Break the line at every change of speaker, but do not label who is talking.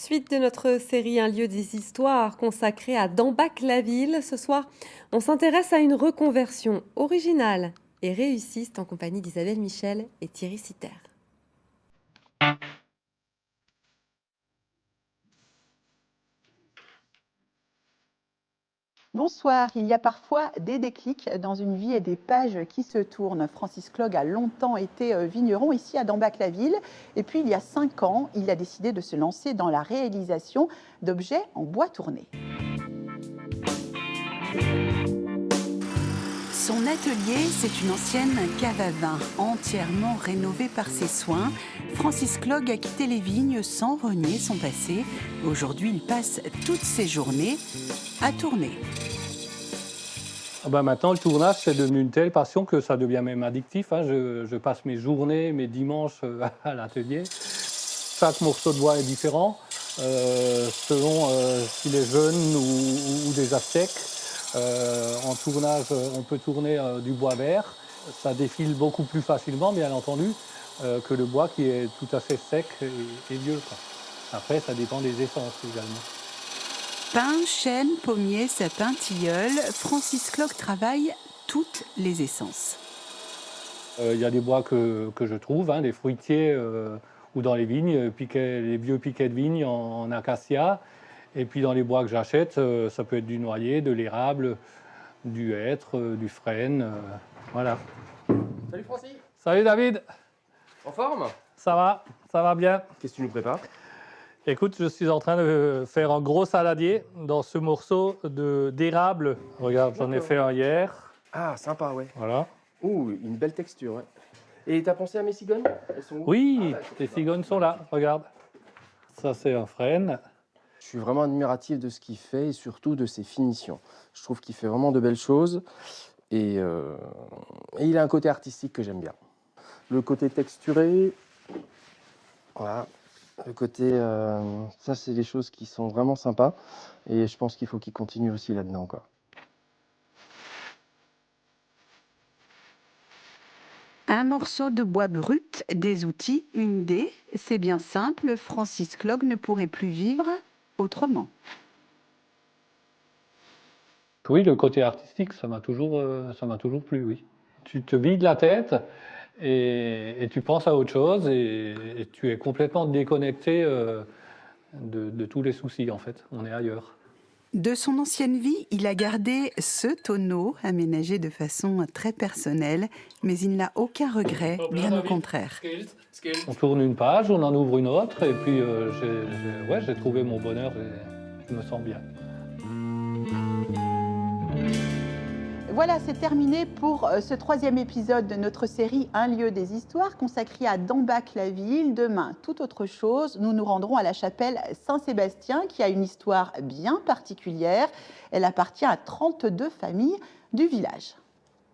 Suite de notre série Un lieu des histoires consacrée à Dambach-la-Ville. Ce soir, on s'intéresse à une reconversion originale et réussie. C'est en compagnie d'Isabelle Michel et Thierry Sitter.
Bonsoir, il y a parfois des déclics dans une vie et des pages qui se tournent. Francis Clogg a longtemps été vigneron ici à Dambach-la-Ville. Et puis il y a 5 ans, il a décidé de se lancer dans la réalisation d'objets en bois tourné.
Son atelier, c'est une ancienne cave à vin, entièrement rénovée par ses soins. Francis Clogg a quitté les vignes sans renier son passé. Aujourd'hui, il passe toutes ses journées à tourner.
Maintenant, le tournage, c'est devenu une telle passion que ça devient même addictif. Je passe mes journées, mes dimanches à l'atelier. Chaque morceau de bois est différent, selon s'il est jeune ou déjà sec. En tournage, on peut tourner du bois vert. Ça défile beaucoup plus facilement, bien entendu, que le bois qui est tout à fait sec et vieux, quoi. Après, ça dépend des essences également.
Pin, chêne, pommier, sapin, tilleul, Francis Clogg travaille toutes les essences.
Il y a des bois que je trouve, des fruitiers ou dans les vignes, les vieux piquets de vigne en acacia. Et puis dans les bois que j'achète, ça peut être du noyer, de l'érable, du hêtre, du frêne, voilà.
Salut Francis.
Salut David.
En forme?
Ça va bien.
Qu'est-ce que tu nous prépares?
Écoute, je suis en train de faire un gros saladier dans ce morceau d'érable. Regarde, j'en ai fait un hier.
Ah, sympa, ouais.
Voilà.
Ouh, une belle texture, ouais. Et t'as pensé à mes cigognes? Elles sont où?
Oui, les cigognes sont là, regarde. Ça, c'est un frêne.
Je suis vraiment admiratif de ce qu'il fait et surtout de ses finitions. Je trouve qu'il fait vraiment de belles choses et il a un côté artistique que j'aime bien. Le côté texturé, voilà. Le côté, ça c'est des choses qui sont vraiment sympas et je pense qu'il faut qu'il continue aussi là-dedans, quoi.
Un morceau de bois brut, des outils, une dé, c'est bien simple, Francis Clogg ne pourrait plus vivre autrement.
Oui, le côté artistique, ça m'a toujours plu, oui. Tu te vides la tête et tu penses à autre chose et tu es complètement déconnecté de tous les soucis, en fait. On est ailleurs.
De son ancienne vie, il a gardé ce tonneau aménagé de façon très personnelle, mais il n'a aucun regret, bien au contraire.
On tourne une page, on en ouvre une autre et puis j'ai trouvé mon bonheur et je me sens bien.
Voilà, c'est terminé pour ce 3e épisode de notre série Un lieu des histoires consacrée à Dambach-la-Ville. Demain, tout autre chose. Nous nous rendrons à la chapelle Saint-Sébastien qui a une histoire bien particulière. Elle appartient à 32 familles du village.